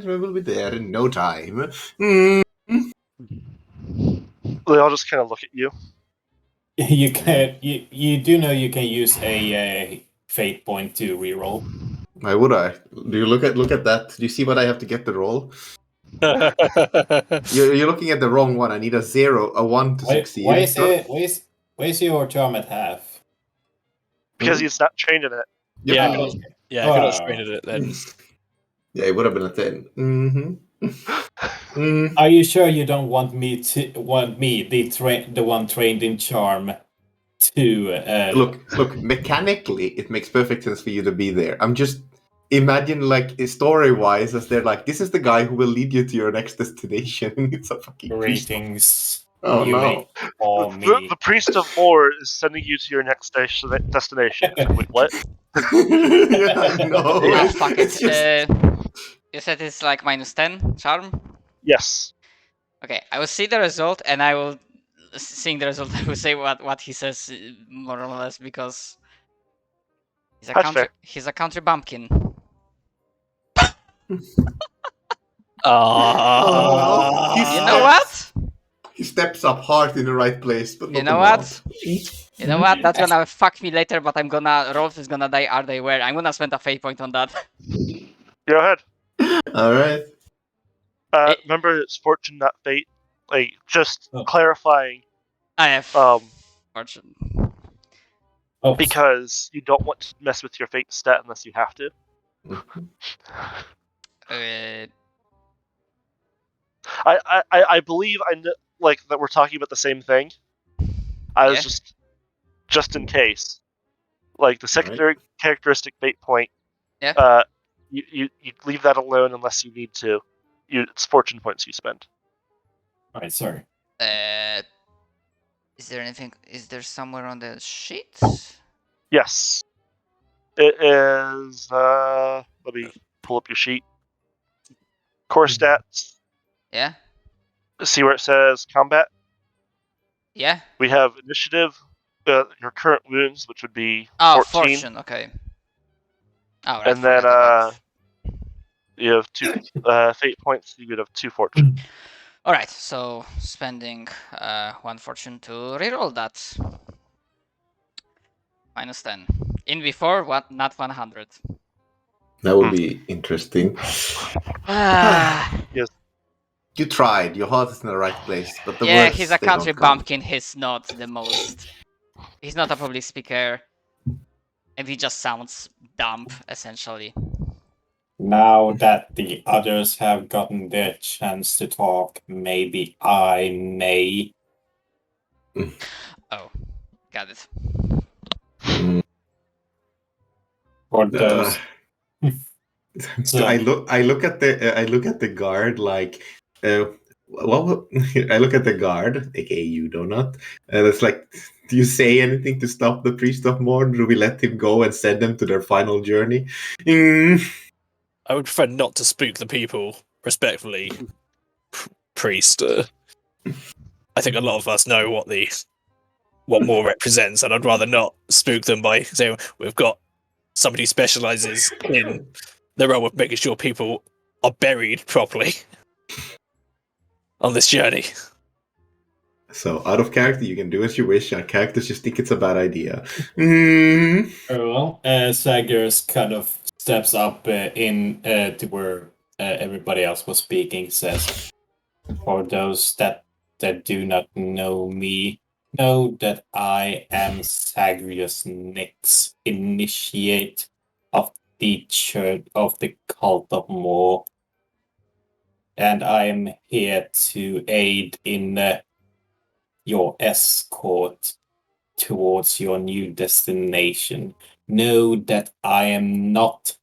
We will be there in no time. Mm. They all just kind of look at you. You can. You do know you can use a fate point to reroll. Why would I? Do you look at that? Do you see what I have to get the roll? You're looking at the wrong one. I need a 1 to succeed. Why is your charm at half? Because he's not trained in it. Yeah, Oh, if you're not trained in it, then Yeah, it would have been a 10. Mm-hmm. Are you sure you don't want me, the one trained in charm, to Look. Mechanically, it makes perfect sense for you to be there. I'm just imagine, like, story-wise, as they're like, this is the guy who will lead you to your next destination. It's a fucking greetings? Oh you no! may call me. The priest of war is sending you to your next destination. Wait, what? Yeah, no. Ah, fuck it. It's just... You said it's like -10 charm? Yes. Okay, I will see the result, and I will, seeing the result, I will say what he says, more or less, because he's a country bumpkin. Oh, You know what? He steps up hard in the right place, but not You know what? You know what? That's gonna fuck me later, but I'm gonna... Rolf is gonna die, are they where? I'm gonna spend a fate point on that. Go ahead. Alright. Remember, it's fortune, not fate. Like, just clarifying. I have fortune. Oh, Because you don't want to mess with your fate stat unless you have to. I believe like that we're talking about the same thing. I was just in case. Like the secondary characteristic fate point. Yeah. You leave that alone unless you need to. It's fortune points you spend. Alright, sorry. Is there anything? Is there somewhere on the sheet? Yes. It is. Let me pull up your sheet. Core stats. Yeah. See where it says combat. Yeah. We have initiative. Your current wounds, which would be 14. Fortune. Okay. Oh, right, and then you have 2 fate points. You would have 2 fortune. All right. So spending 1 fortune to reroll that. -10. In before, what? Not 100. That would be interesting. Yes. You tried. Your heart is in the right place, but the yeah, words, he's a they country don't come. bumpkin. He's not the most. He's not a public speaker, and he just sounds dumb, essentially. Now that the others have gotten their chance to talk, maybe I may. Oh, got it. For those. So I look at the guard like I look at the guard, aka you, Donut, and it's like, do you say anything to stop the priest of Morn? Do we let him go and send them to their final journey? I would prefer not to spook the people, respectfully, priest. I think a lot of us know what more represents, and I'd rather not spook them by saying we've got somebody who specialises in the realm of making sure people are buried properly on this journey. So, out of character, you can do as you wish. Our characters just think it's a bad idea. Well, Saggers kind of steps up to where everybody else was speaking, says, for those that do not know me, know that I am Sagrius Nix, initiate of the Church of the Cult of Moor. And I am here to aid in your escort towards your new destination. Know that I am not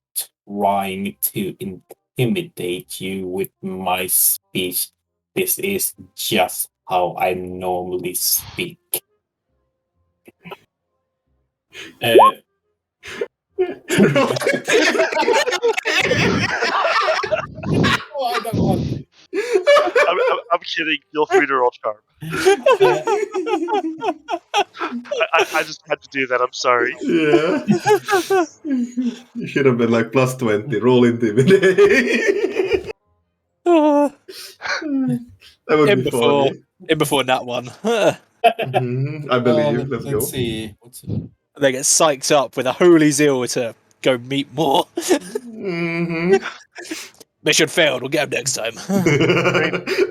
trying to intimidate you with my speech. This is just how I normally speak. I don't want to. I'm kidding. Feel free to roll charm. I just had to do that. I'm sorry. Yeah. You should have been like +20. Roll intimidate. would in be before funny. in before that one. I believe. Let's go. Let's see. What's They get psyched up with a holy zeal to go meet more. Mhm. Mission failed. We'll get them next time.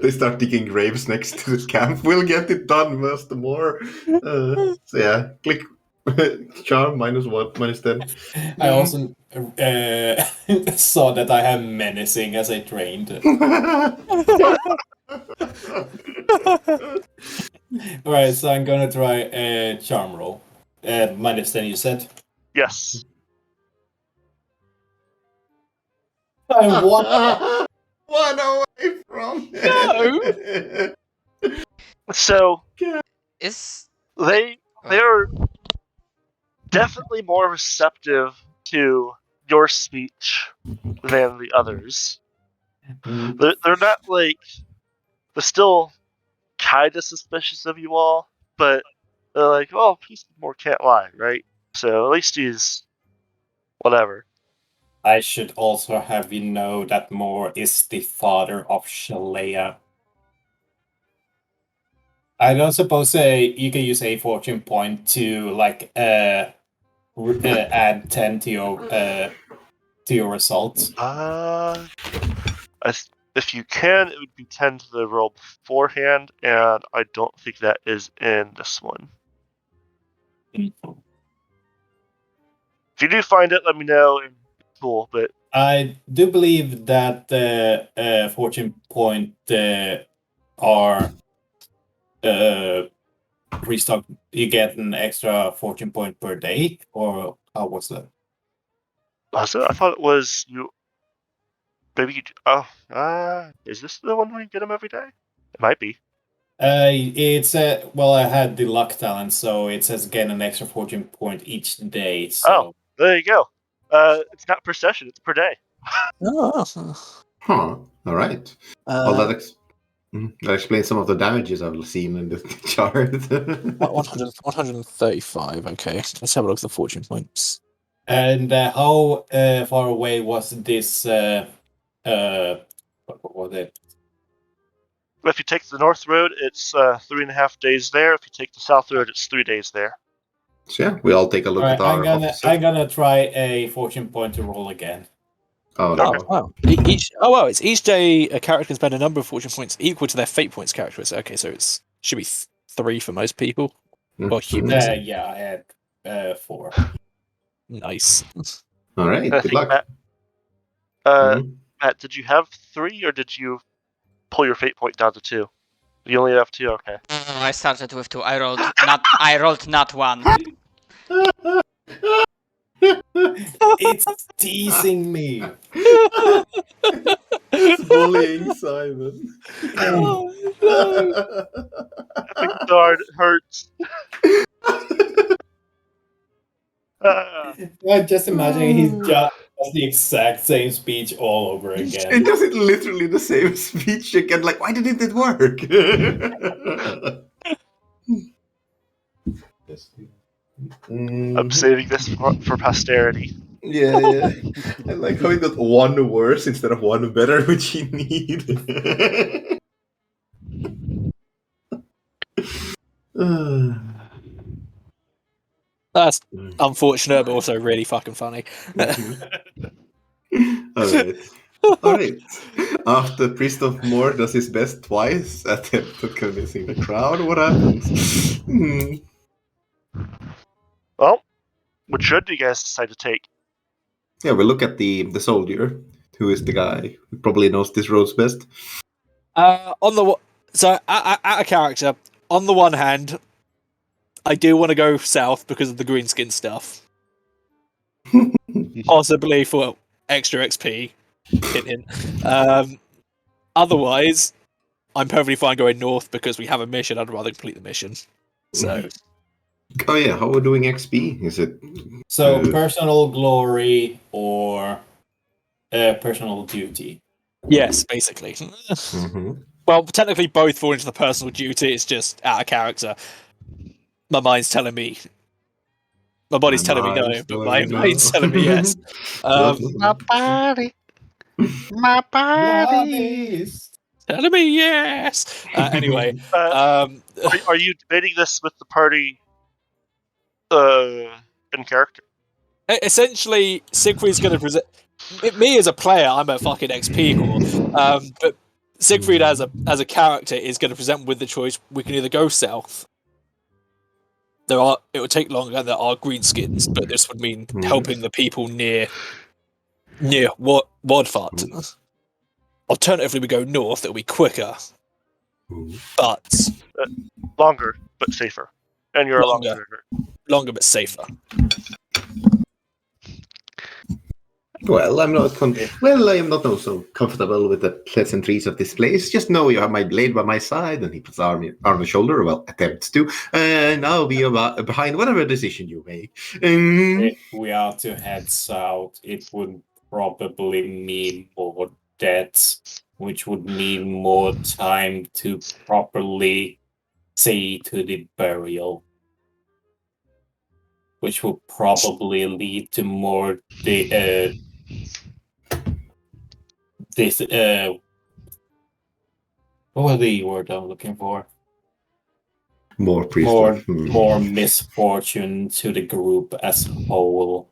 They start digging graves next to the camp. We'll get it done, Master More. So yeah, click charm -1, -10. I also saw that I have menacing as I trained. Alright, so I'm gonna try a charm roll. -10, you said? Yes. I'm one. One away from No. So Is they're definitely more receptive to your speech than the others. They're not like they're still kind of suspicious of you all, but they're like, "Oh, Peace more can't lie, right?" So at least he's whatever. I should also have you know that Moore is the father of Shalea. I don't suppose you can use a fortune point to like add 10 to your results. If you can, it would be 10 to the roll beforehand, and I don't think that is in this one. If you do find it, let me know. And cool, but I do believe that fortune point are restock. You get an extra fortune point per day, or how was that? I thought it was you. Maybe you. Is this the one where you get them every day? It might be. It's well, I had the luck talent, so it says gain an extra fortune point each day. So. Oh, there you go. It's not per session; it's per day. Oh. Huh. All right. Well, that explains some of the damages I've seen in the chart. 135. Okay, let's have a look at the fortune points. And how far away was this? What was it? If you take the north road, it's 3.5 days there. If you take the south road, it's 3 days there. So yeah, we all take a look All at right, our. I'm gonna try a fortune point to roll again. Oh Okay. no! Wow. It's each day a character can spend a number of fortune points equal to their fate points characteristic. Okay, so it should be 3 for most people. Or humans. Yeah, I had 4. Nice. All right. I Good think luck. Matt, did you have 3 or did you pull your fate point down to 2? You only have 2. Okay. I started with 2. I rolled not 1. It's teasing me. Bullying Simon. Oh, no. Epic Guard hurts. I just imagine he just does the exact same speech all over It again. does it literally the same speech again. Like, why didn't it work? I'm saving this for posterity. Yeah. I like how he got 1 worse instead of 1 better, which he need. That's unfortunate, but also really fucking funny. Alright. After Priest of Moor does his best twice at convincing the crowd, what happens? Well, which road do you guys decide to take? Yeah, we look at the soldier, who is the guy who probably knows this roads best. At a character, on the one hand, I do want to go south because of the green skin stuff. Possibly for extra XP. Hint, hint. Otherwise, I'm perfectly fine going north because we have a mission. I'd rather complete the mission. So. Oh yeah, how are we doing XP? Is it So personal glory or personal duty? Yes, basically. Well, technically both fall into the personal duty. It's just out of character. My mind's telling me. My body's telling me no, but my mind's telling me yes. My body. My body. Enemy, yes. Anyway, Are you debating this with the party in character? essentially, Siegfried's going to present. Me as a player, I'm a fucking XP core. But Siegfried as a character is going to present with the choice: we can either go south. It would take longer. There are greenskins, but this would mean helping the people near Wadfart. Alternatively, we go north. It'll be quicker, but longer but safer, and you're longer but safer. Well, I am not so comfortable with the pleasantries of this place. Just know you have my blade by my side, and he puts arm on the shoulder, well, attempts to, and I'll be behind whatever decision you make. If we are to head south, it would probably mean more deaths, which would mean more time to properly see to the burial, which will probably lead to more what was the word I'm looking for? More misfortune to the group as a whole.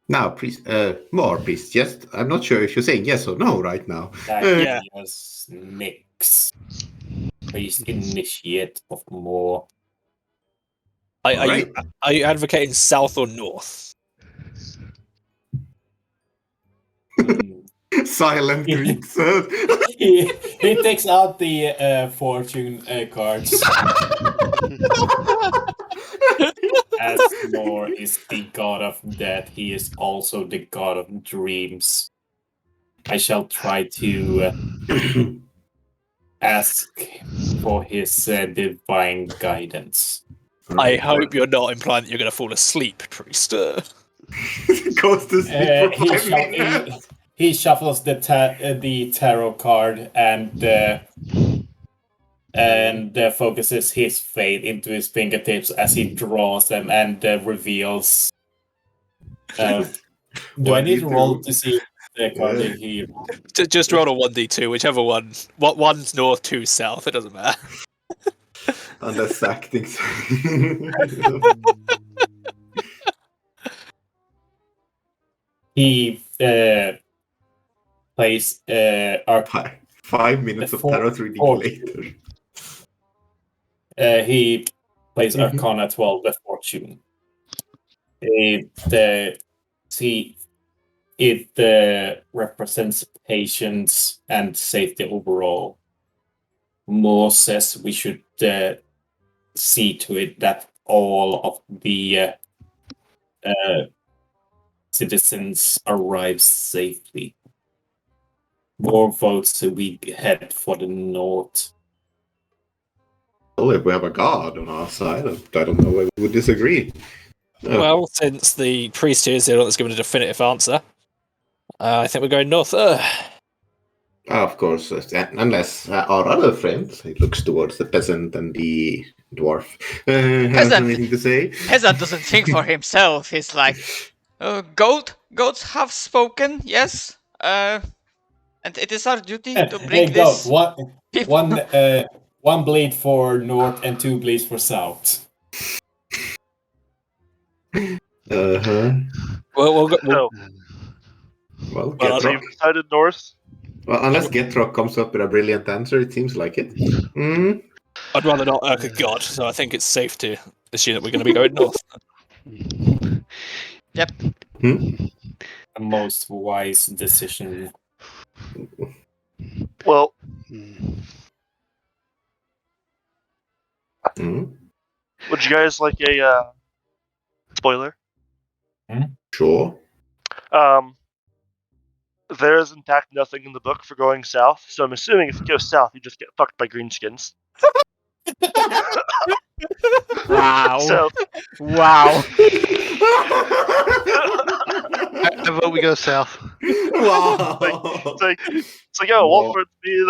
Now, priest, more priest. Yes, I'm not sure if you're saying yes or no right now. Yes, Nix. Priest initiate of more. Are you advocating south or north? Silent Greek says. He takes out the fortune cards. As Nor is the god of death, he is also the god of dreams. I shall try to ask for his divine guidance. I hope you're not implying that you're going to fall asleep, priest. Goes to sleep for 5 minutes. He shuffles the tarot card and focuses his fate into his fingertips as he draws them and reveals. Do I need to roll to see the card he? Just roll a 1d2, whichever one. One's north, two's south. It doesn't matter. Unless acting. He plays 5 minutes of tarot 3D later. He plays Arcana 12, the Fortune. It represents patience and safety overall. Moore says we should see to it that all of the citizens arrive safely. More votes, so we head for the north. Well, if we have a god on our side, I don't know why we would disagree. Well, since the priest here is the one that's given a definitive answer, I think we're going north. Of course, unless our other friend, he looks towards the peasant and the dwarf, has anything to say. Peasant doesn't think for himself. He's like, goats have spoken, yes. And it is our duty to bring this. One bleed for north and 2 bleeds for south. Well, so you've decided north? Well, unless Getrock comes up with a brilliant answer, it seems like it. I'd rather not irk a god, so I think it's safe to assume that we're going to be going north. Yep. A most wise decision. Well, would you guys like a spoiler? Sure. There is in fact nothing in the book for going south, so I'm assuming if you go south, you just get fucked by greenskins. Wow. Wow. I vote we go south. Wow. It's like, Walford's being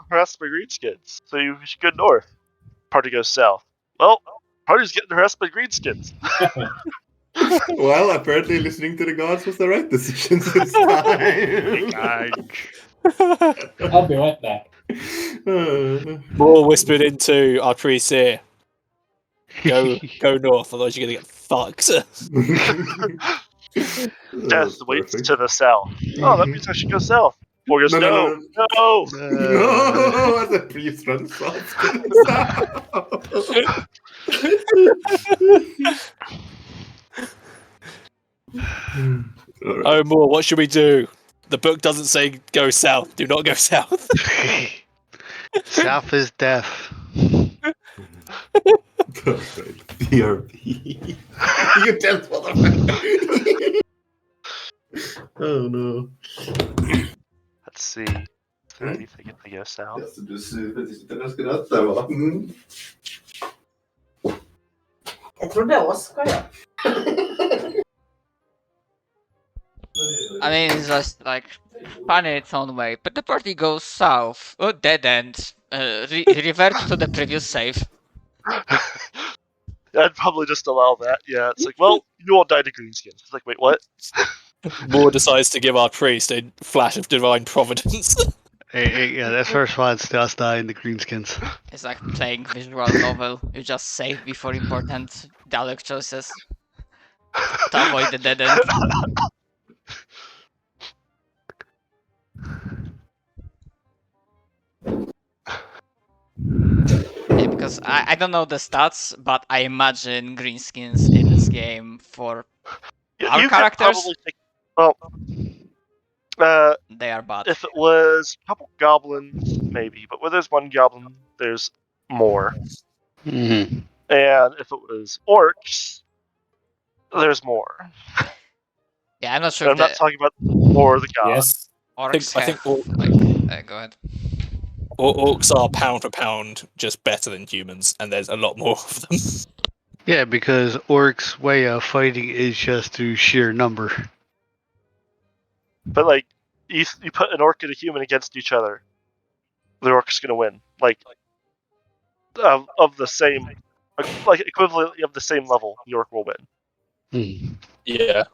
harassed by greenskins, so you should go north. Party goes south. Well, party's getting harassed by greenskins. Well, apparently listening to the gods was the right decision this time. I'll be right back. More whispered into our priest here. Go north, otherwise you're gonna get fucked. Death waits to the south. Oh, that means I should go south. Or goes, no. No, the priest runs off to the south. Oh, Moore, what should we do? The book doesn't say go south. Do not go south. South is death. BRP. You dead motherfucker. Oh no. Let's see. Is there anything in the go south? Du sitter och skrattar va? Jag trodde Oskar, ja. I mean, it's just like fun in its own way. But the party goes south. Oh, dead end. Revert to the previous save. I'd probably just allow that. Yeah, it's like, well, you all died of greenskins. It's like, wait, what? Moore decides to give our priest a flash of divine providence. Yeah, that first one's just dying the greenskins. It's like playing visual novel. You just save before important dialogue choices to avoid the dead end. Yeah, because I don't know the stats, but I imagine greenskins in this game for our You could characters, probably think, well, they are bad. if it was a couple goblins, maybe. But where there's one goblin, there's more. Mm-hmm. And if it was orcs, there's more. Yeah, I'm not And sure I'm if not the talking about more of the gods. Yes. orcs I think have, like, go ahead. Orcs are pound for pound just better than humans, and there's a lot more of them. Yeah, because orcs' way of fighting is just through sheer number. But like, you put an orc and a human against each other, the orc's gonna win. Like, of the same, like equivalently of the same level, the orc will win. Mm. Yeah.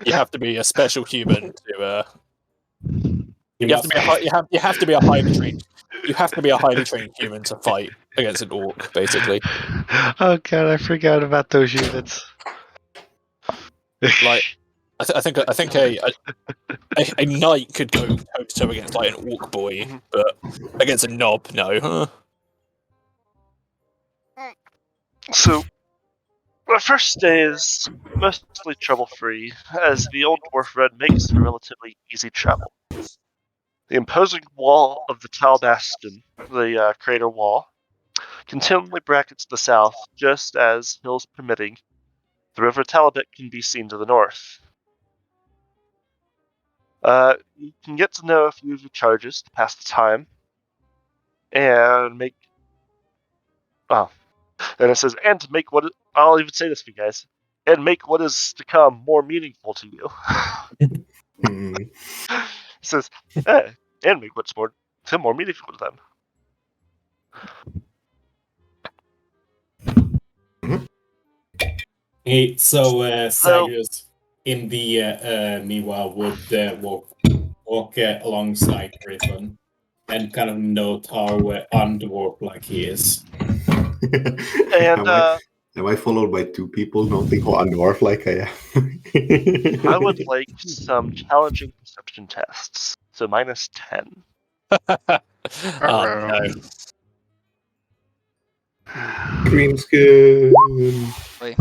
You have to be a special human to. You have to be a highly trained. You have to be a highly trained human to fight against an orc, basically. Oh god, I forgot about those units. Like, I think a knight could go toe to toe against like an orc boy, but against a knob, no. So, the first day is mostly trouble-free, as the old dwarf red makes for relatively easy travel. The imposing wall of the Talabheim, the crater wall, continually brackets the south, just as hills permitting. The river Talabheim can be seen to the north. You can get to know a few of your charges to pass the time, and make. Oh, and it says, and to make what I'll even say this for you guys, and make what is to come more meaningful to you. It says, and make what's more meaningful to them. Hey, so Sagus, in the meanwhile, would walk alongside Griffin and kind of note how undwarf-like he is. And am I followed by two people noting how undwarf-like I am? I would like some challenging perception tests. So -10. No. Greenskin. Wait.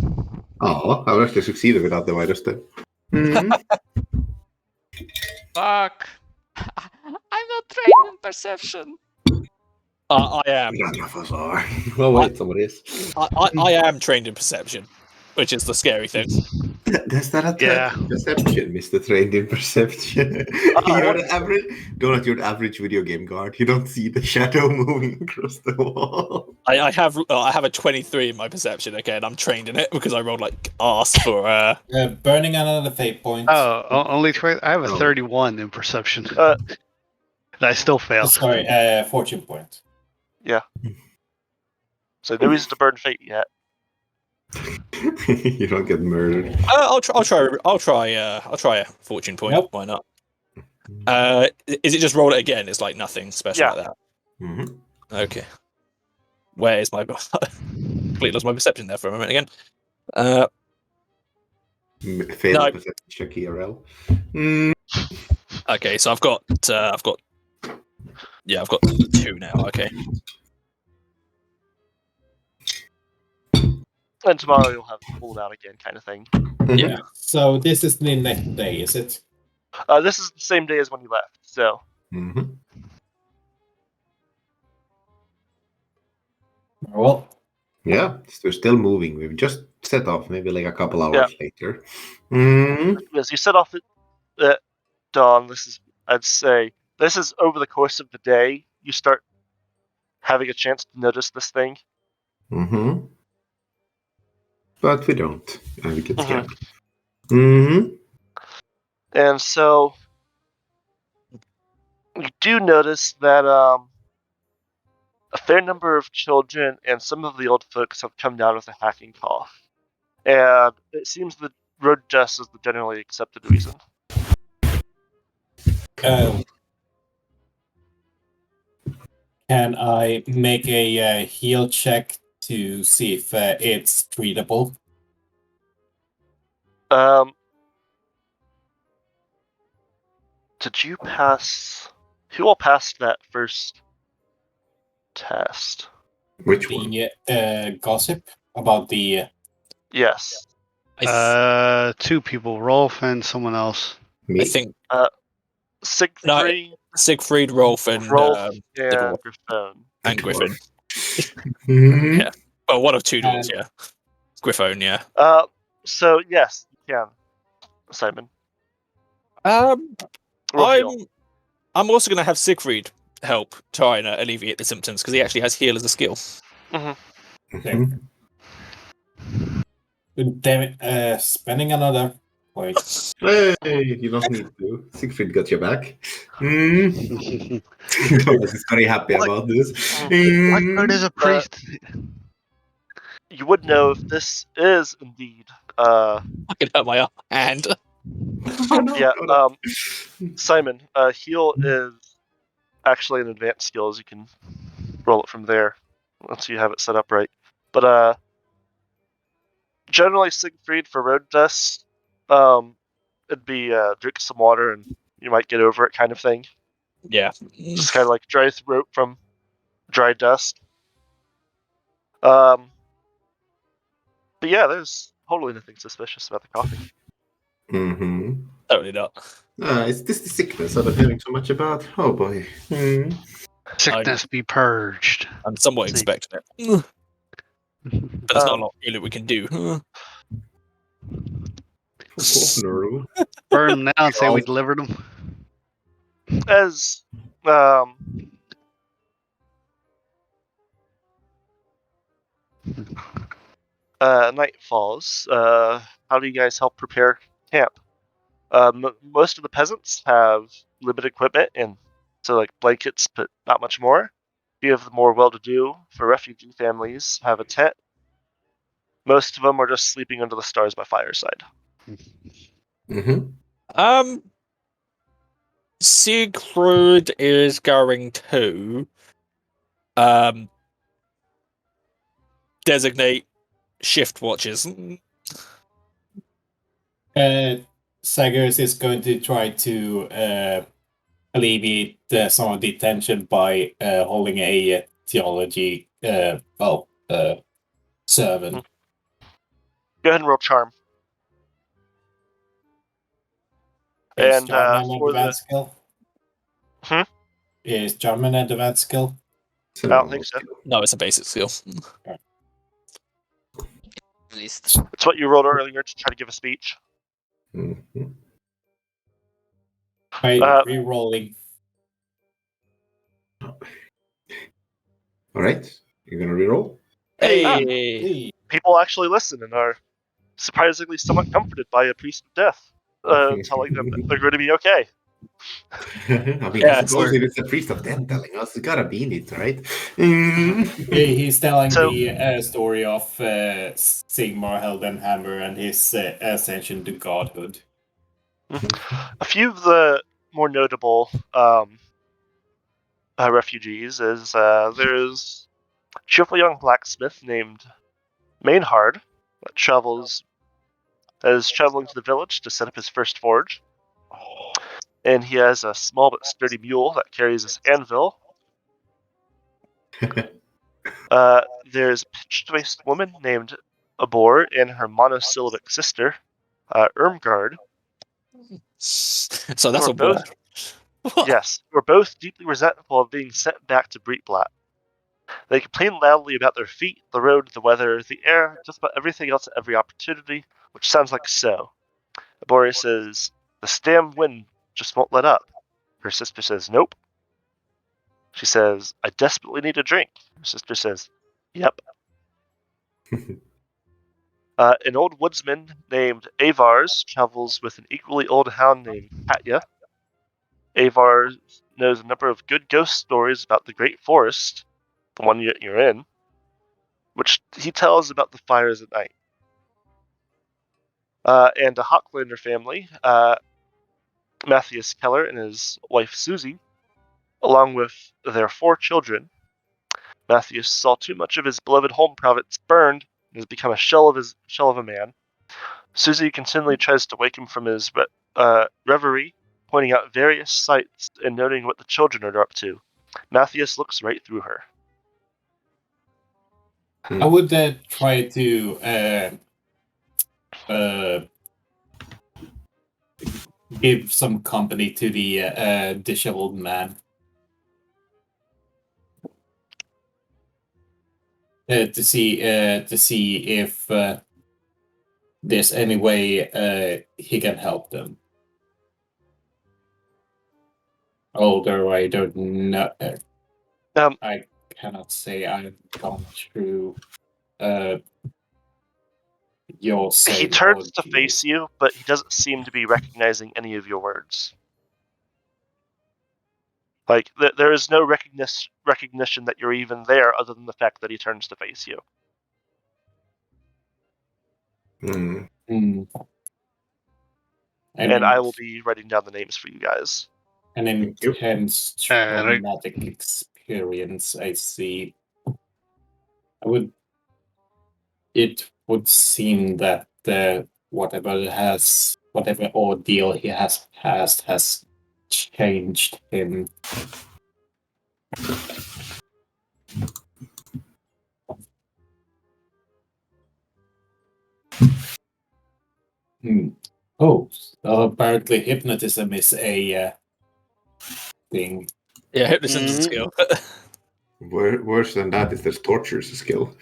Ja, jag har verkligen succeeded without the virus then. Fuck. I'm not trained in perception. I am. None of us are. Well, wait, somebody is. I am trained in perception, which is the scary thing. That's not a perception, Mr. Trained in Perception. You're your average video game guard. You don't see the shadow moving across the wall. I have a 23 in my perception. Okay, and I'm trained in it because I rolled like arse for burning another fate point. Oh, only 20. I have a 31 in perception. And I still fail. Sorry, fortune point. Yeah. So no reason to burn fate yet. You don't get murdered. I'll try a fortune point. Nope. Why not? Is it just roll it again? It's like nothing special like that. Mm-hmm. Okay. Where is my... completely lost my perception there for a moment again. Failed No. perception check ERL. Okay, so I've got 2 now. Okay. And tomorrow you'll have pulled out again, kind of thing. Yeah. So this is the next day, is it? This is the same day as when you left, so. Mm-hmm. Well, Yeah, we're still moving. We've just set off, maybe like a couple hours later. Mm-hmm. As you set off at dawn, I'd say, this is over the course of the day, you start having a chance to notice this thing. Mm-hmm. But we don't. And we get scared. And so you do notice that a fair number of children and some of the old folks have come down with a hacking cough. And it seems that road dust is the generally accepted reason. can I make a heal check to see if it's treatable? Did you pass? Who all passed that first test? Which one? The gossip about the... Yes. 2 people, Rolf and someone else. Me? I think Siegfried, Rolf, and Griffon. and Griffin. Mm-hmm. Yeah. Well, one of 2 dwarves, yeah. Griffon, yeah. So yes, you can, Simon. I'm also going to have Siegfried help try and alleviate the symptoms because he actually has heal as a skill. Damn it, spending another point. Hey, you don't need to. Siegfried got your back. Thomas is very happy about this. What is a priest? You would know if this is indeed. I can hurt my hand. Simon, heal is actually an advanced skill, as you can roll it from there once you have it set up right. But generally, Siegfried for road dust, it'd be drink some water and you might get over it, kind of thing. Yeah, just kind of like dry throat from dry dust. But yeah, there's totally nothing suspicious about the coffee. Mm-hmm. Totally not. Is this the sickness I've been hearing so much about? Oh boy. Sickness be purged. I'm somewhat expecting it. But there's not a lot really we can do. Burn them now and say we delivered them. As night falls, how do you guys help prepare camp? Most of the peasants have limited equipment, and so like blankets, but not much more. A few of the more well-to-do, for refugee families, have a tent. Most of them are just sleeping under the stars by fireside. Siegfried is going to designate shift watches. Sagers is going to try to alleviate some of the tension by holding a theology sermon. Go ahead and roll charm. Is charm an advanced skill? Is charm an advanced skill? I don't think so. No, it's a basic skill. At least. It's what you rolled earlier to try to give a speech. Re-rolling. All right, you're gonna reroll. Hey! People actually listen and are surprisingly somewhat comforted by a priest of death telling them that they're going to be okay. I mean, I suppose if it's a priest of death telling us, it's gotta be in it, right? He's telling the story of Sigmar Heldenhammer and his ascension to godhood. A few of the more notable refugees is there's a cheerful young blacksmith named Mainhard that is traveling to the village to set up his first forge. And he has a small but sturdy mule that carries his anvil. There's a pitched-faced woman named Abor and her monosyllabic sister, Irmgard. So that's who a boy. Yes, who are both deeply resentful of being sent back to Breitblatt. They complain loudly about their feet, the road, the weather, the air, just about everything else at every opportunity, which sounds like so. Abor says, "The damn wind just won't let up." Her sister says, "Nope." She says, "I desperately need a drink." Her sister says, "Yep." An old woodsman named Avars travels with an equally old hound named Katya. Avars knows a number of good ghost stories about the Great Forest, the one you're in, which he tells about the fires at night. And a Hocklander family, Matthias Keller and his wife Susie, along with their 4 children. Matthias saw too much of his beloved home province burned and has become a shell of a man. Susie continually tries to wake him from his reverie, pointing out various sights and noting what the children are up to. Matthias looks right through her. I would try to give some company to the disheveled man. To see if there's any way he can help them. Although I don't know, I cannot say I've gone through your same. He turns to face you, but he doesn't seem to be recognizing any of your words. Like, there is no recognition that you're even there other than the fact that he turns to face you. And I will be writing down the names for you guys. An intense traumatic experience, I see. It would seem that whatever ordeal he has passed has changed him. Oh, so apparently hypnotism is a thing. Yeah, hypnotism is a skill. Worse than that is there's torture is a skill.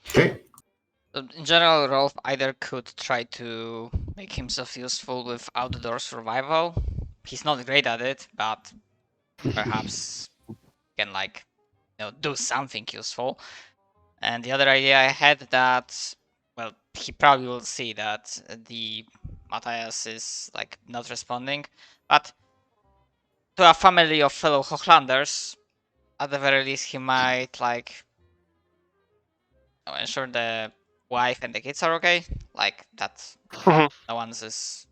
Okay. In general, Rolf either could try to make himself useful with outdoor survival. He's not great at it, but perhaps can do something useful. And the other idea I had that, well, he probably will see that the Matthias is not responding, but to a family of fellow Hochlanders, at the very least, he might ensure the wife and the kids are okay, that no one's is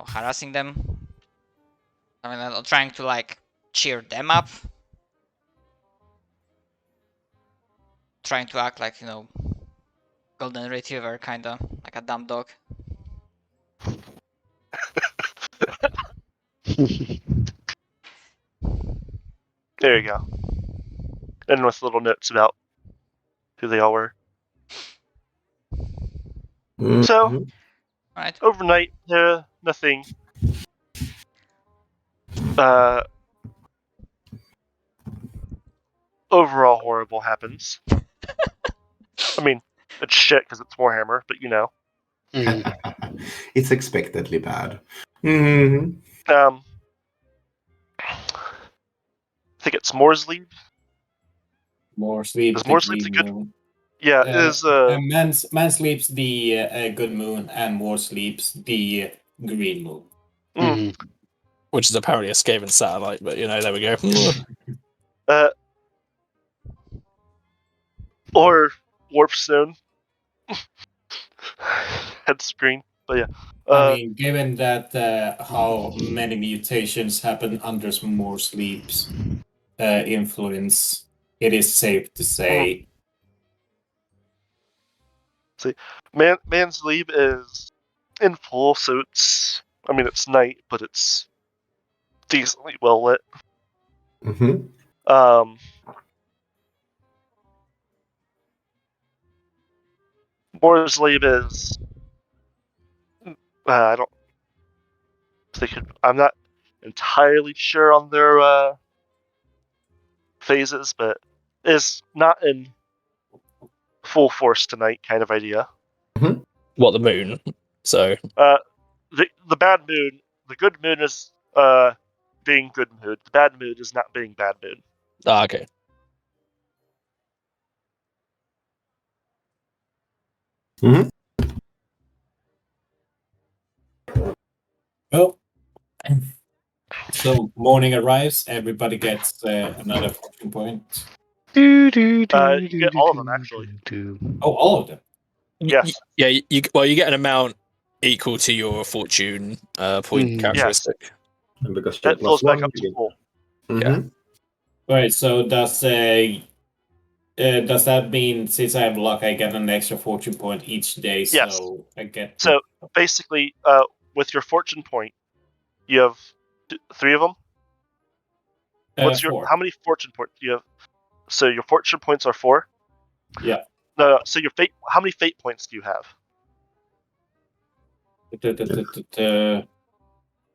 harassing them. I mean, I'm trying to cheer them up, trying to act like golden retriever, kinda like a dumb dog. There you go. And with little notes about who they all were. So, right. Overnight, nothing overall horrible happens. I mean, it's shit because it's Warhammer, but It's expectedly bad. I think it's Moorsleep. Moorsleep. Is Moorsleep the good? Yeah, it is. Man sleeps the good moon, and Moor sleeps the green moon. Which is apparently a Skaven satellite, but there we go. Or Warpstone. head screen. But yeah. I mean, given that how many mutations happen under more sleep's influence, it is safe to say. See, man's leave is in full, so it's night, but it's decently well lit. Mm-hmm. Moore's leave is I don't. I'm not entirely sure on their phases, but is not in full force tonight kind of idea. What, the moon? So The bad moon, the good moon is being good mood. The bad mood is not being bad mood. okay. Mm-hmm. Well, so morning arrives. Everybody gets another fortune point. You get all of them actually. Oh, all of them. Yes. Yeah. You get an amount equal to your fortune point characteristic. And because That fills back up to full. Mm-hmm. Right. So does that mean since I have luck, I get an extra fortune point each day? Yes. So I get. So basically, with your fortune point, you have 3 of them. Four. How many fortune points do you have? So your fortune points are 4. Yeah. No. So your fate. How many fate points do you have?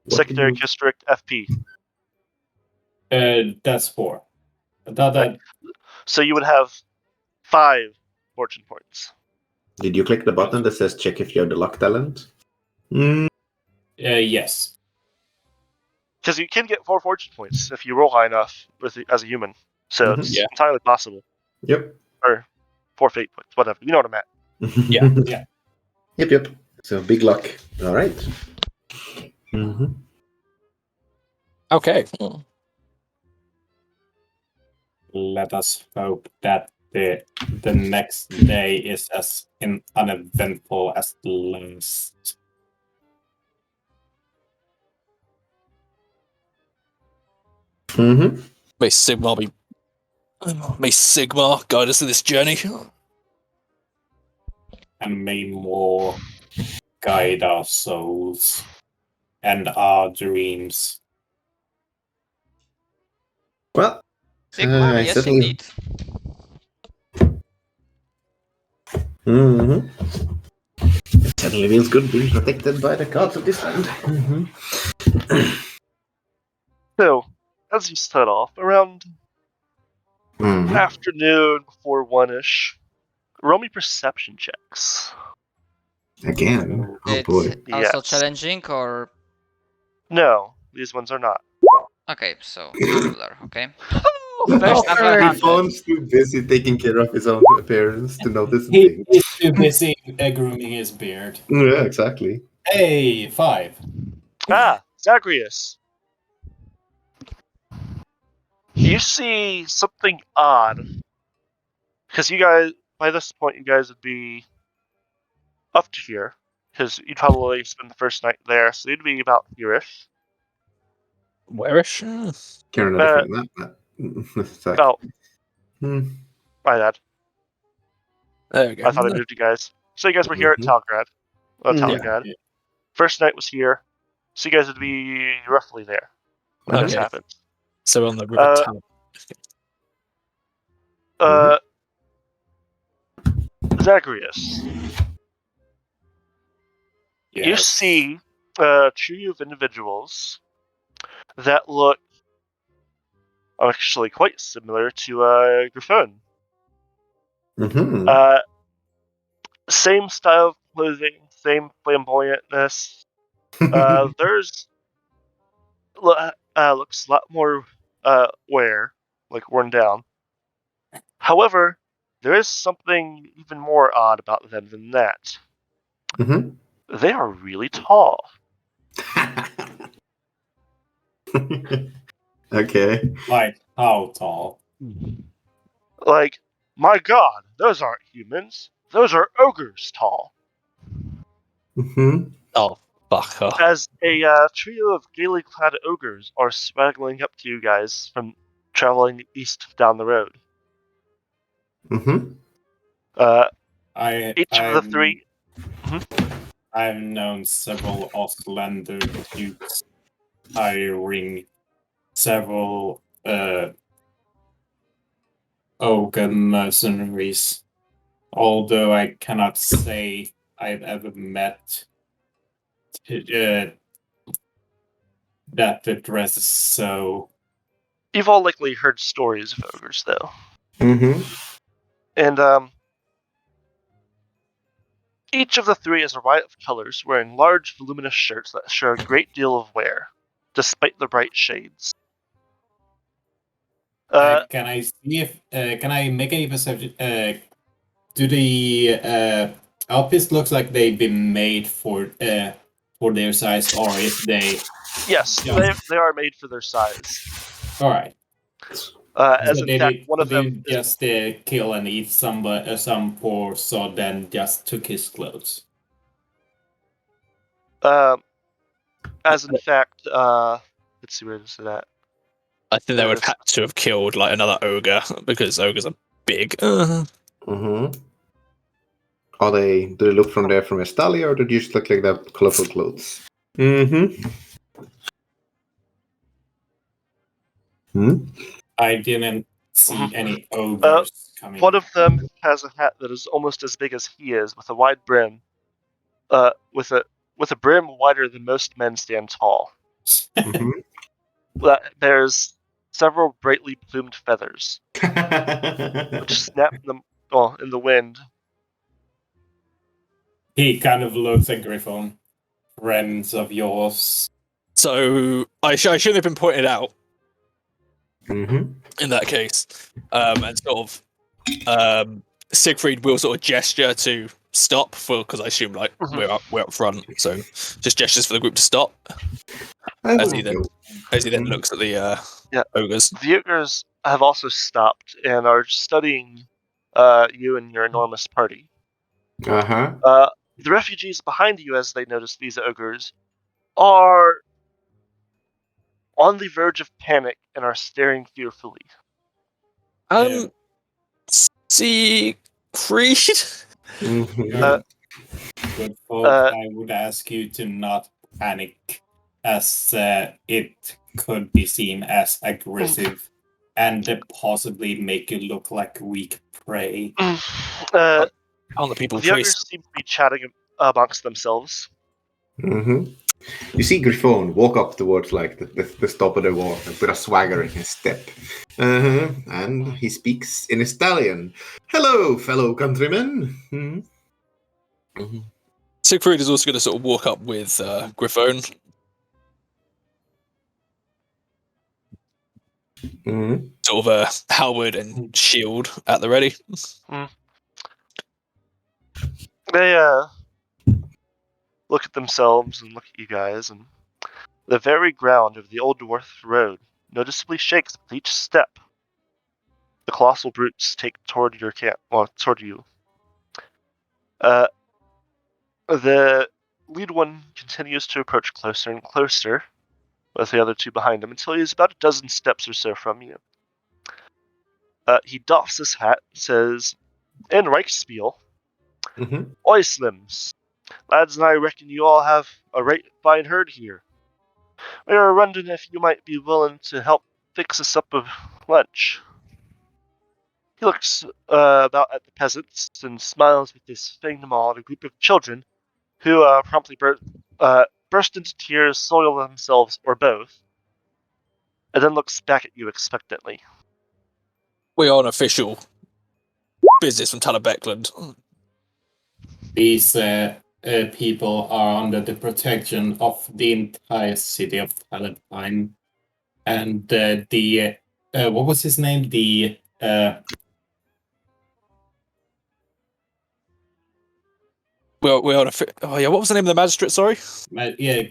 Secondary district FP. That's 4. Right. So you would have 5 fortune points. Did you click the button that says check if you have the luck talent? Yes. Because you can get 4 fortune points if you roll high enough as a human. So it's entirely possible. Yep. Or 4 fate points, whatever. You know what I meant. Yeah. Yep. So big luck. All right. Mm-hmm. Okay. Let us hope that the next day is as uneventful as the last. Mm-hmm. May Sigma guide us in this journey. And may more guide our souls and our dreams. Well, Sigmar, yes, certainly. indeed. Mm-hmm. It certainly feels good being protected by the gods of this land. Mm-hmm. So, as you set off, around Mm-hmm. afternoon before 1-ish, roll me perception checks. Again. Oh It's boy. also Yes. challenging, or No, these ones are not. okay, so regular. Okay. First Your 100. phone's too busy taking care of his own appearance to notice He things. is too busy grooming his beard. Yeah, exactly. Hey, 5. Zagreus. You see something odd. Because you guys, by this point, you guys would be up to here. Because you'd probably spend the first night there, so you'd be about here-ish. Where-ish? Karen, a different map. About. My bad. There we go. I thought I moved you guys. So you guys were here at Taalagad. Talagad. Yeah. First night was here, so you guys would be roughly there when this Okay. happens. So on the river Tal- Zagreus, Yes. you see a trio of individuals that look actually quite similar to Griffon. Mm-hmm. Same style of clothing, same flamboyantness. Theirs looks a lot more wear, like worn down. However, there is something even more odd about them than that. Mm-hmm. They are really tall. Okay. Like, how tall? Like, my god, those aren't humans. those are ogres, Tall. Mm-hmm. Oh, fuck off. As a trio of gaily clad ogres are swaggling up to you guys from traveling east down the road. Mm-hmm. Each of the three. I've known several Ostlander dudes hiring several ogre mercenaries, although I cannot say I've ever met that the dress is so. You've all likely heard stories of ogres, though. Mm-hmm. And each of the three is a riot of colors, wearing large, voluminous shirts that show a great deal of wear, despite the bright shades. Can I see if can I make any perception? Do the outfits looks like they've been made for their size, or if they? Yes, they are made for their size. All right. As So in fact, one of them didn't just kill and eat some poor sod, then just took his clothes. as in fact, let's see, where is it at? I think they would have had to have killed like another ogre because ogres are big. Mm-hmm. Do they look from a stally, or do they just look like they have colorful clothes? Mm-hmm. I didn't see any ogres coming. One of them has a hat that is almost as big as he is, with a wide brim, with a brim wider than most men stand tall. Mm-hmm. There's several brightly plumed feathers, which snap in the wind. He kind of looks at Griffon. Friends of yours. So I shouldn't have been pointed out Mm-hmm. in that case. And sort of Siegfried will sort of gesture to stop because I assume like we're up front, so just gestures for the group to stop. As he then looks at the ogres. The ogres have also stopped and are studying you and your enormous party. Uh-huh. The refugees behind you, as they notice these ogres, are on the verge of panic and are staring fearfully. Siegfried? Mm-hmm. Good folk, I would ask you to not panic, as it could be seen as aggressive and possibly make you look like weak prey. On the people The ogres seem to be chatting amongst themselves. Mm-hmm. You see Griffon walk up towards like the stop of the wall and put a swagger in his step. And he speaks in Estalian. Hello, fellow countrymen. Mm-hmm. Siegfried is also going to sort of walk up with Griffon. Mm-hmm. Sort of a halberd and shield at the ready. They look at themselves and look at you guys, and the very ground of the old dwarf road noticeably shakes with each step the colossal brutes take toward your camp, toward you. The lead one continues to approach closer and closer, with the other two behind him, until he is about a dozen steps or so from you. He doffs his hat, says, in Reichsspiel, Oi, Slims. Lads and I reckon you all have a right fine herd here. We were wondering if you might be willing to help fix us up of lunch. He looks about at the peasants and smiles with his fanged maw at a group of children who promptly burst into tears, soil themselves, or both, and then looks back at you expectantly. We are an official business from Talabheim. These people are under the protection of the entire city of Talabheim. And the what was his name? The We're on what was the name of the magistrate? Sorry.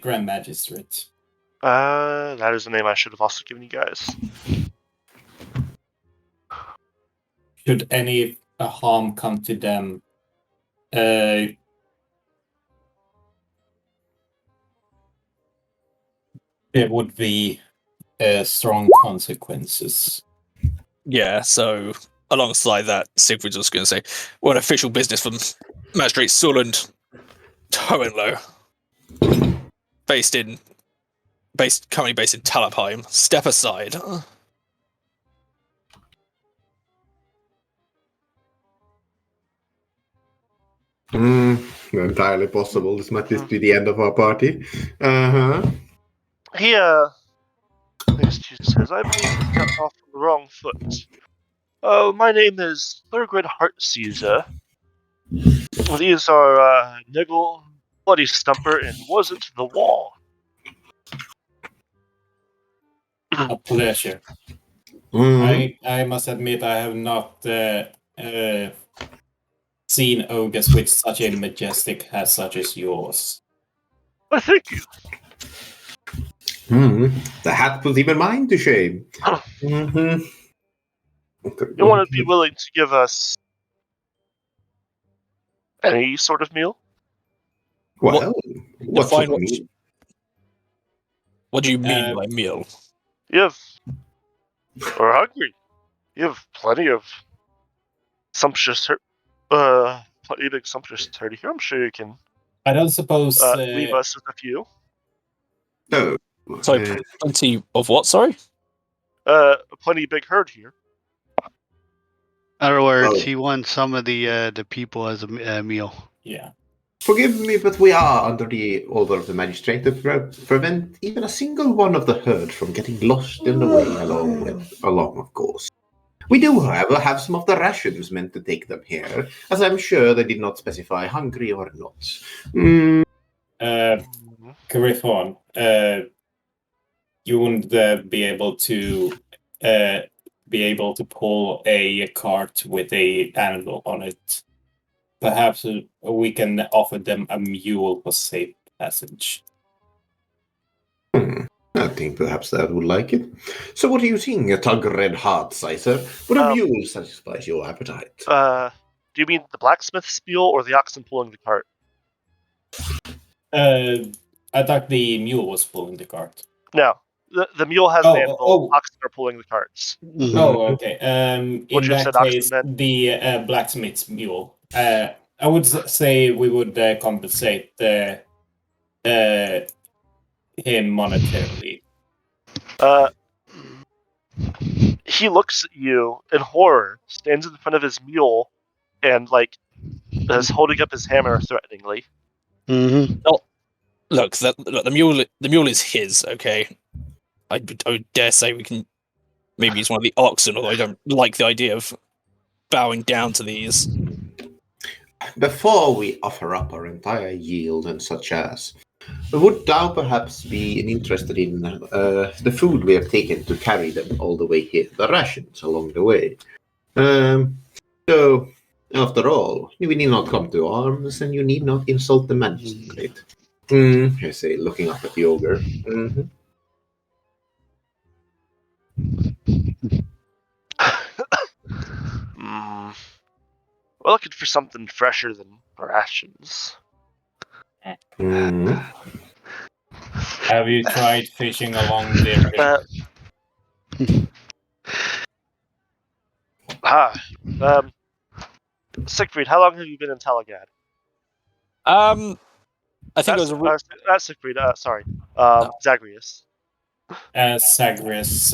Grand Magistrate. That is the name I should have also given you guys. Should any harm come to them, There would be strong consequences. Yeah, so alongside that, Siegfried's just going to say, we're on official business from Magistrate Suland Hohenlohe, currently based in Talabheim. Step aside. Entirely possible. This might just be the end of our party. Uh-huh. He, excuse says, I believe we got off on the wrong foot. My name is Thalagad Heartseaser. These are, Niggle, Bloody Stumper, and Wasn't the Wall. A pleasure. I must admit I have not seen ogres with such a majestic hat such as yours. Well, thank you. The hat puts even mine to shame. You want to be willing to give us any sort of meal? Well, what sort of meal? What do you mean by meal? We're hungry. You have plenty of sumptuous, plenty of sumptuous turkey here. I'm sure you can. I don't suppose leave us with a few. No. Sorry, plenty of what? Sorry. Plenty big herd here. In other words, he won some of the people as a meal. Yeah. Forgive me, but we are under the order of the magistrate to prevent even a single one of the herd from getting lost in the way along, of course. We do, however, have some of the rations meant to take them here, as I'm sure they did not specify hungry or not. Griffon, you wouldn't be able to pull a cart with a animal on it. Perhaps we can offer them a mule for safe passage. I think perhaps they would like it. So what are you seeing, a Taalagad Heartseaser? Would a mule satisfy your appetite? Do you mean the blacksmith's mule or the oxen pulling the cart? I thought the mule was pulling the cart. No. The mule has an animal, oxen are pulling the carts. Mm-hmm. Oh, okay. In that case, the blacksmith's mule. I would say we would compensate him monetarily. He looks at you in horror, stands in front of his mule, and is holding up his hammer threateningly. Mm-hmm. Oh, look, the mule is his. Okay, I would dare say we can maybe use one of the oxen, although I don't like the idea of bowing down to these. Before we offer up our entire yield and such as, would thou perhaps be interested in the food we have taken to carry them all the way here, the rations along the way? So, after all, we need not come to arms, and you need not insult the magistrate. I say, looking up at the ogre. Mm-hmm. We're looking for something fresher than rations. Have you tried fishing along the river? Siegfried, how long have you been in Taalagad? I think it was not Siegfried. Sorry, Zagreus. Zagreus,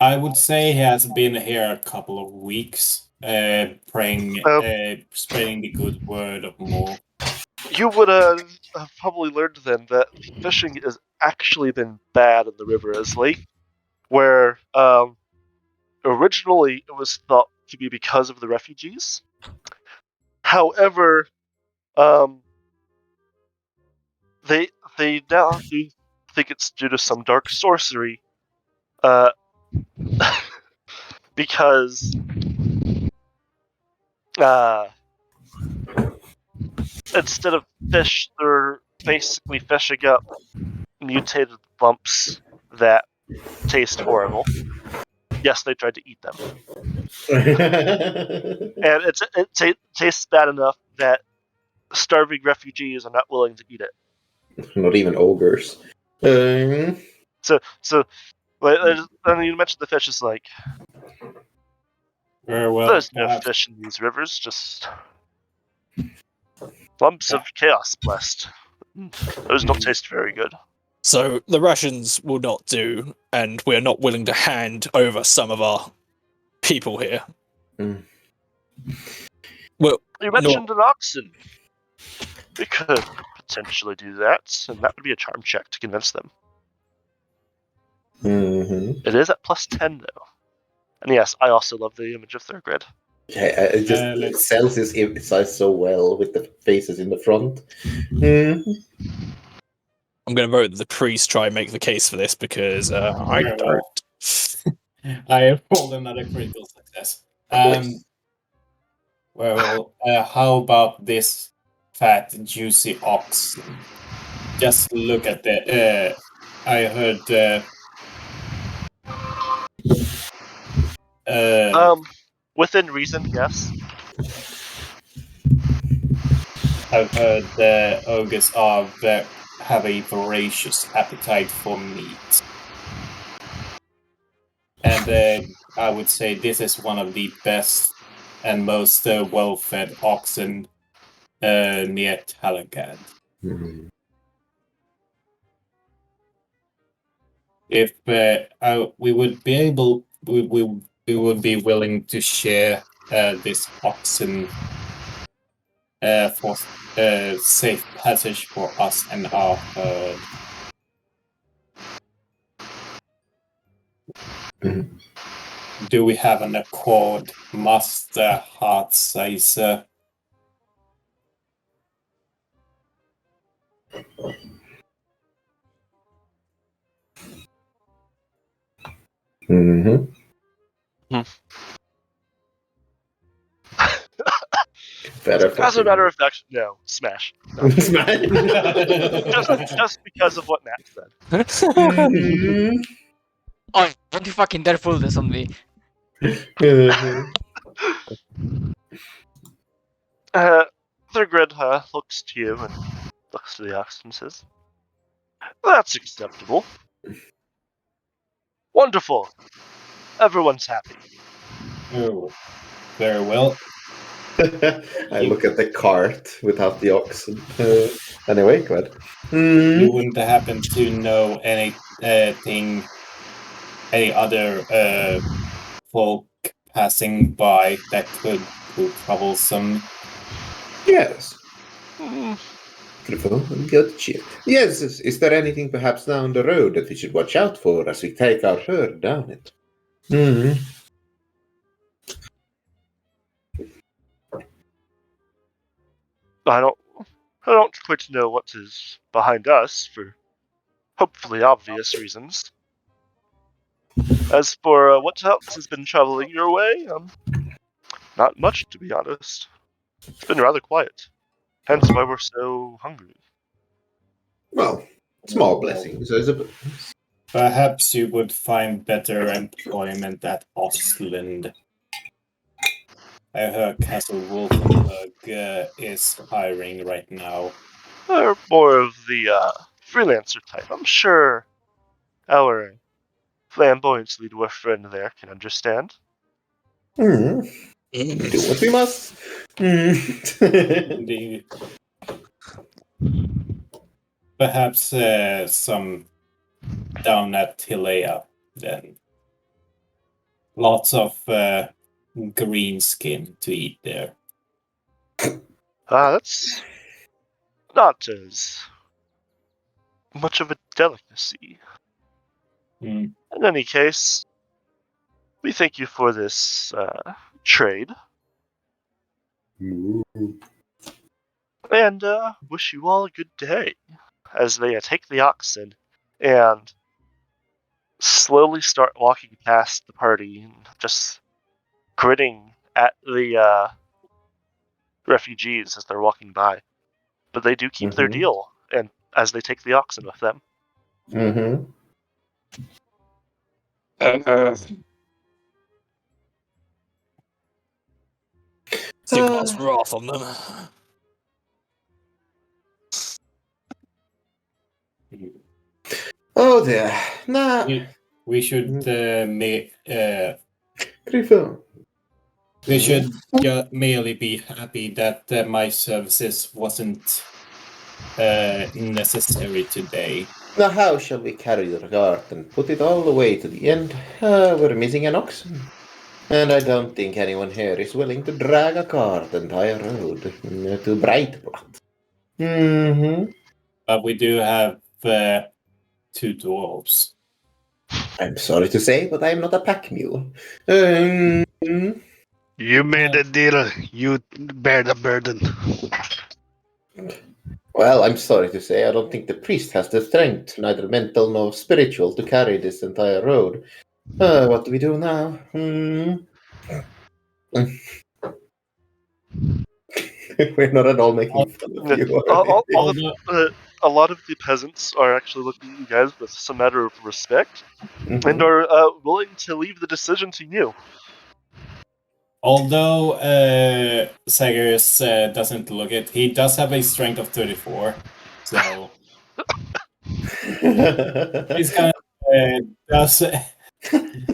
I would say he has been here a couple of weeks, spreading the good word of more. You would have probably learned then that fishing has actually been bad in the river as late, where originally it was thought to be because of the refugees. However, they now do think it's due to some dark sorcery, because instead of fish, they're basically fishing up mutated lumps that taste horrible. Yes, they tried to eat them. And it tastes bad enough that starving refugees are not willing to eat it. Not even ogres. So, and you mentioned the fish is like, Very well. there's no Perhaps. fish in these rivers, just lumps of chaos blessed. Those don't taste very good. So the rations will not do, and we're not willing to hand over some of our people here. Mm. Well, You mentioned an oxen. We could potentially do that, and that would be a charm check to convince them. Mm-hmm. It is at +10 though. And yes, I also love the image of Thurgrid. Yeah, it just sells his size so well with the faces in the front. Mm-hmm. I'm going to vote that the priest try and make the case for this because I Very don't. I have rolled another critical success. Well, how about this fat, juicy ox? Just look at the. I heard. Within reason, yes. I've heard the ogres have a voracious appetite for meat. And I would say this is one of the best and most well-fed oxen near Taalagad. Mm-hmm. If we would be able, we would be willing to share this oxen for safe passage for us and our herd. Mm-hmm. Do we have an accord, Master Heartsizer? Mm-hmm. Better As a matter of fact, no. Smash. No. just because of what Matt said. Mm-hmm. Oh, don't you fucking dare pull this on me. Mm-hmm. Thurgrid looks to you and looks to the ox and says, "That's acceptable. Wonderful. Everyone's happy." Oh, very well. I look at the cart without the oxen. Anyway, go ahead. You wouldn't happen to know anything, any other folk passing by that could prove troublesome? Yes. Hmm, Gotcha. Yes, is there anything perhaps down the road that we should watch out for as we take our herd down it? Mm-hmm. I don't quite know what is behind us for hopefully obvious reasons. As for what else has been traveling your way, not much to be honest. It's been rather quiet. Hence why we're so hungry. Well, small blessings, I suppose. Perhaps you would find better employment at Ostland. I heard Castle Wolfenberg is hiring right now. They're more of the freelancer type. I'm sure our flamboyantly dwarf friend there can understand. Do what we must. Indeed. Perhaps some down at Tilea, then. Lots of green skin to eat there. That's not as much of a delicacy. Mm. In any case, we thank you for this trade. And wish you all a good day. As they take the oxen and slowly start walking past the party and just grinning at the refugees as they're walking by. But they do keep their deal, and as they take the oxen with them. Mm-hmm. Super wrath on them. Oh dear. Nah. We should Griffin. we should merely be happy that my services wasn't necessary today. Now how shall we carry the cart and put it all the way to the end? We're missing an oxen. And I don't think anyone here is willing to drag a cart the entire road to Breitbart. Mm-hmm. But we do have 2 dwarves. I'm sorry to say, but I'm not a pack mule. You made a deal. You bear the burden. Well, I'm sorry to say, I don't think the priest has the strength, neither mental nor spiritual, to carry this entire road. What do we do now? We're not at all making fun of you. A lot of the peasants are actually looking at you guys with some matter of respect and are willing to leave the decision to you. Although Sagers doesn't look it, he does have a strength of 34, so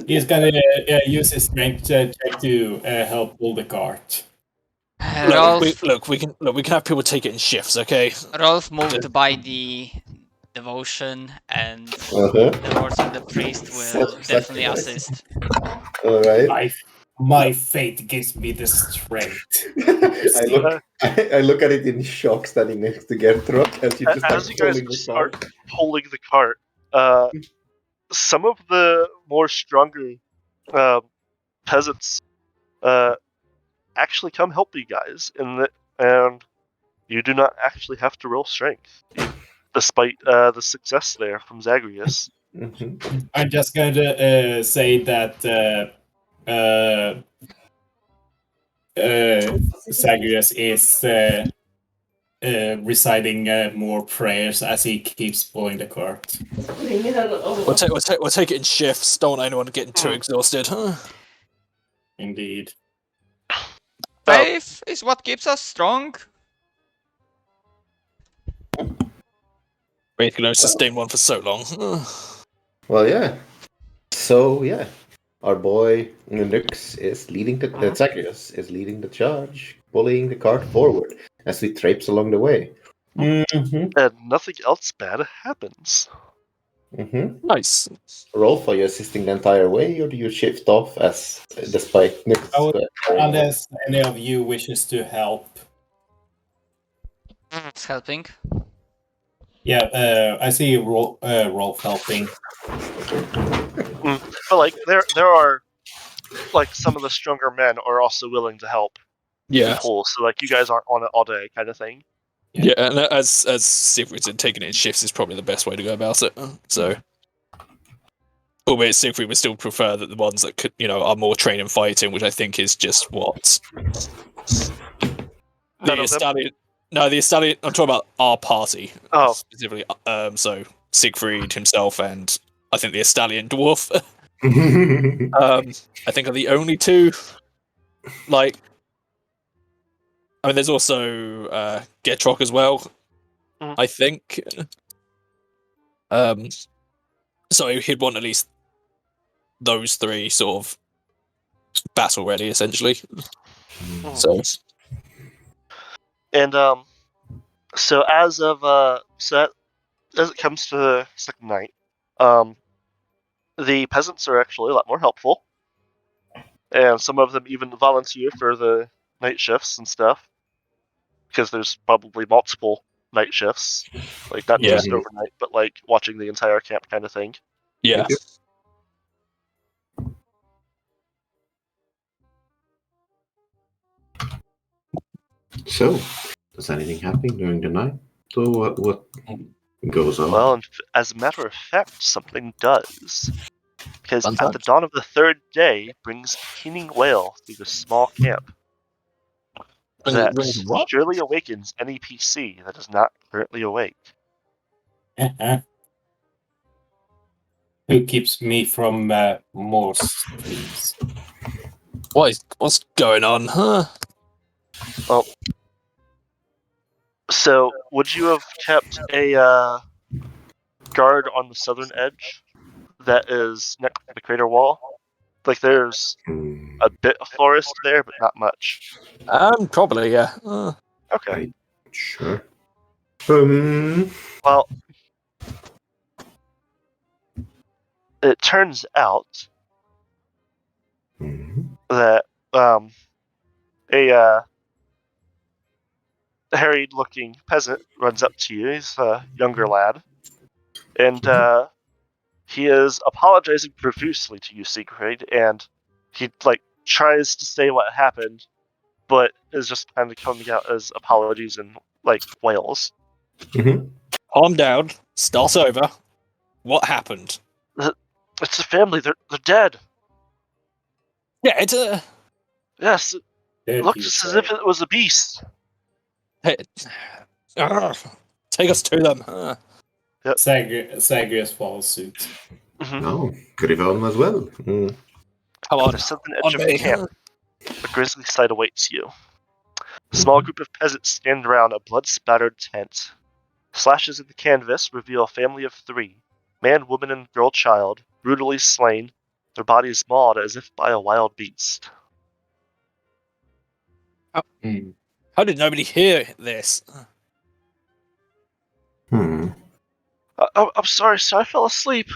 he's gonna use his strength check to help pull the cart. Rolf, We can have people take it in shifts, okay? Rolf moved by the devotion, and Uh-huh. the words of the priest will definitely assist. All right. My fate gives me the strength. I look at it in shock, standing next to Gertrude as you guys start pulling the cart. Some of the more stronger peasants actually come help you guys, and you do not actually have to roll strength, despite the success there from Zagreus. Mm-hmm. I'm just going to say that Zagreus is reciting more prayers as he keeps pulling the cart. We'll take it in shifts. Don't want anyone getting too exhausted. Huh? Indeed. Faith is what keeps us strong. We can only sustain one for so long. Well, yeah. So, yeah. Our boy Nux is leading Zagreus is leading the charge, pulling the cart forward as we traipse along the way. Mm-hmm. And nothing else bad happens. Mm-hmm. Nice. Rolf, are you assisting the entire way, or do you shift off despite Nux? Unless any of you wishes to help. It's helping. Yeah, I see Rolf helping. But like there are like some of the stronger men are also willing to help. Yeah. Pull, so like you guys aren't on it all day kind of thing. Yeah, and as Siegfried said, taking it in shifts is probably the best way to go about it. So, albeit Siegfried would still prefer that the ones that could, are more trained in fighting, which I think is just what the Stallion. No, the Stallion. I'm talking about our party specifically. So Siegfried himself and I think the Stallion dwarf. I think are the only two. Like, I mean, there's also Getrock as well. I think. So he'd want at least those 3 sort of battle ready, essentially. So. And so as it comes to the second night, the peasants are actually a lot more helpful, and some of them even volunteer for the night shifts and stuff, because there's probably multiple night shifts, like not just overnight, but like watching the entire camp kind of thing. Yeah. So, does anything happen during the night? So what goes on? Well, as a matter of fact, something does. Because Fun at times. the dawn of the 3rd day brings a keening wail through the small camp that Brings what? surely awakens any PC that is not currently awake. Who keeps me from more streams? What's going on, huh? Well, so would you have kept a guard on the southern edge that is next to the crater wall. Like there's a bit of forest there, but not much. Probably, yeah. Okay. Sure. Well, it turns out that a harried-looking peasant runs up to you. He's a younger lad, and he is apologizing profusely to you, Siegfried, and he tries to say what happened, but is just kind of coming out as apologies and wails. Calm down. Start over. What happened? It's the family. They're dead. Yeah, it's Yes, it Did looked you as say? if it was a beast. Take us to them. Zagreus follows suit. No, Griffon as well. Come On on. the southern edge On of the me. camp, a grisly sight awaits you. A small group of peasants stand around a blood-spattered tent. Slashes in the canvas reveal a family of 3, man, woman, and girl child, brutally slain, their bodies mauled as if by a wild beast. How did nobody hear this? I'm sorry, sir. I fell asleep.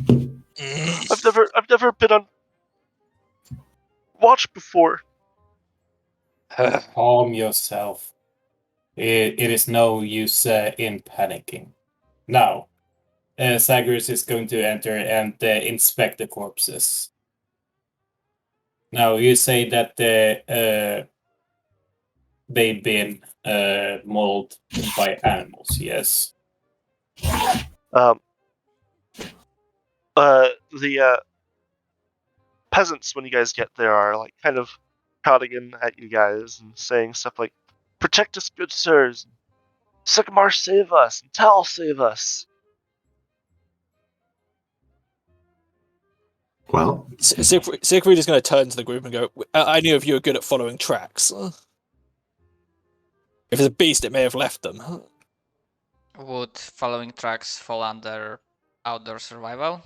I've never been on watch before. Calm yourself. It is no use in panicking. Now, Zagreus is going to enter and inspect the corpses. Now, you say that they've been mauled by animals, yes? The peasants, when you guys get there, are kind of crowding in at you guys and saying stuff like, "Protect us, good sirs! Sycamore, save us! And Tal, save us!" Well, Siegfried is going to turn to the group and go, I knew if you were good at following tracks. If it's a beast, it may have left them. Would following tracks fall under outdoor survival?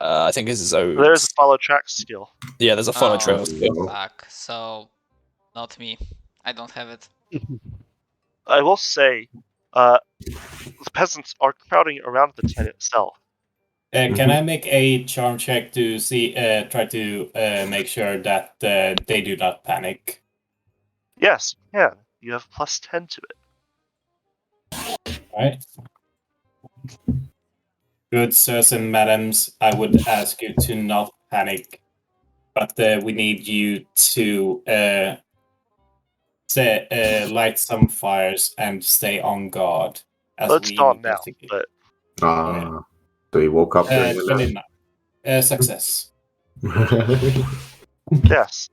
I think it's his own. There's a follow track skill. Yeah, there's a follow Oh. trail skill. Fuck. So, not me. I don't have it. I will say, the peasants are crowding around the tent itself. Can I make a charm check to see, try to make sure that they do not panic? Yes, you can. You have plus 10 to it. Right. Good sirs and madams, I would ask you to not panic, but we need you to light some fires and stay on guard. Well, it's dawn now, but so he woke up during the 29. Success. night. yes.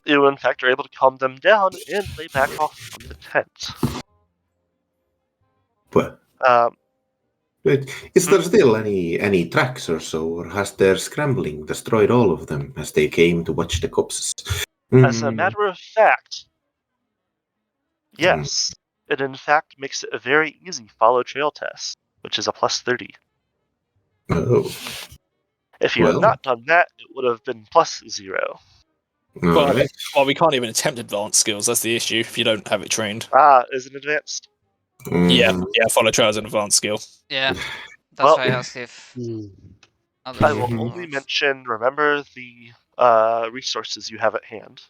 You, in fact, are able to calm them down and they back off from the tent. But is there still any tracks or so, or has their scrambling destroyed all of them as they came to watch the corpses? As a matter of fact, yes. It in fact makes it a very easy follow trail test, which is a plus 30. Oh. If you had not done that, it would have been plus 0. Right. Well, we can't even attempt advanced skills. That's the issue if you don't have it trained. Is it advanced? Yeah, follow trail is an advanced skill. Yeah. That's Well, why I asked if. I will only mention, remember the resources you have at hand.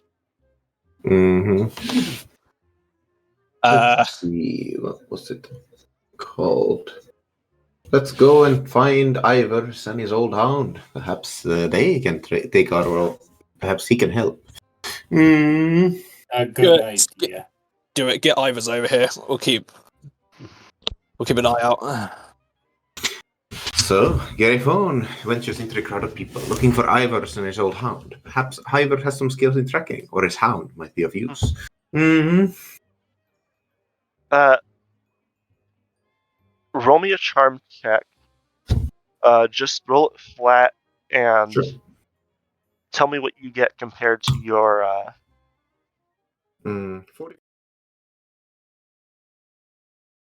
Let's see, what was it called? Let's go and find Ivers and his old hound. Perhaps they can take our role. Perhaps he can help. A good idea. Do it. Get Ivers over here. We'll keep an eye out. So, Garifon ventures into the crowd of people, looking for Ivers and his old hound. Perhaps Ivor has some skills in tracking, or his hound might be of use. Roll me a charm check. Just roll it flat and tell me what you get compared to your 40.